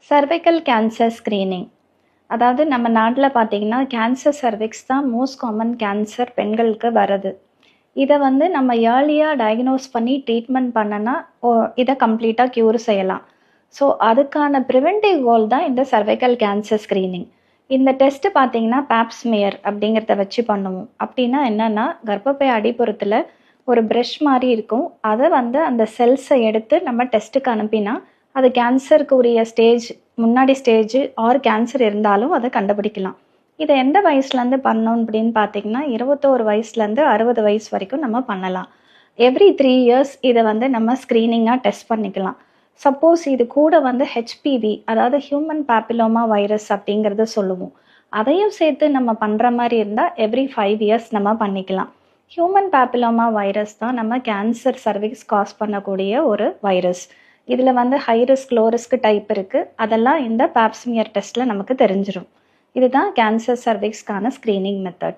Cervical cancer screening. அதாவது நம்ம நாட்டில் பார்த்தீங்கன்னா கேன்சர் சர்விக்ஸ் தான் மோஸ்ட் காமன் கேன்சர் பெண்களுக்கு வருது. இதை நம்ம ஏர்லியாக டயக்னோஸ் பண்ணி ட்ரீட்மெண்ட் பண்ணனா இதை கம்ப்ளீட்டாக க்யூர் செய்யலாம். ஸோ அதுக்கான ப்ரிவென்டிவ் கோல் தான் இந்த சர்வைக்கல் கேன்சர் ஸ்க்ரீனிங். இந்த டெஸ்ட்டு பார்த்தீங்கன்னா பேப்ஸ்மியர் அப்படிங்கிறத வச்சு பண்ணுவோம். அப்படின்னா என்னென்னா, கர்ப்பப்பை அடிப்புறத்தில் ஒரு ப்ரஷ் மாதிரி இருக்கும். அதை அந்த செல்ஸை எடுத்து நம்ம டெஸ்ட்டுக்கு அனுப்பினா அது கேன்சருக்கு உரிய முன்னாடி ஸ்டேஜ் ஆர் கேன்சர் இருந்தாலும் அதை கண்டுபிடிக்கலாம். இதை எந்த வயசுலேருந்து பண்ணணும் அப்படின்னு பார்த்தீங்கன்னா, 21 வயசுலேருந்து 60 வயசு வரைக்கும் நம்ம பண்ணலாம். எவ்ரி 3 இயர்ஸ் இதை நம்ம ஸ்க்ரீனிங்காக டெஸ்ட் பண்ணிக்கலாம். சப்போஸ் இது கூட ஹெச்பிவி, அதாவது ஹியூமன் பேப்பிலோமா வைரஸ் அப்படிங்கிறத சொல்லுவோம். அதையும் சேர்த்து நம்ம பண்ணுற மாதிரி இருந்தால் எவ்ரி 5 இயர்ஸ் நம்ம பண்ணிக்கலாம். ஹியூமன் பேப்பிலோமா வைரஸ் தான் நம்ம கேன்சர் சர்விக்ஸ் காஸ் பண்ணக்கூடிய ஒரு வைரஸ். இதில் high risk low risk type இருக்குது. அதெல்லாம் இந்த பேப்ஸ்மியர் டெஸ்ட்டில் நமக்கு தெரிஞ்சிடும். இதுதான் கேன்சர் சர்விக்ஸ்க்கான ஸ்க்ரீனிங் மெத்தட்.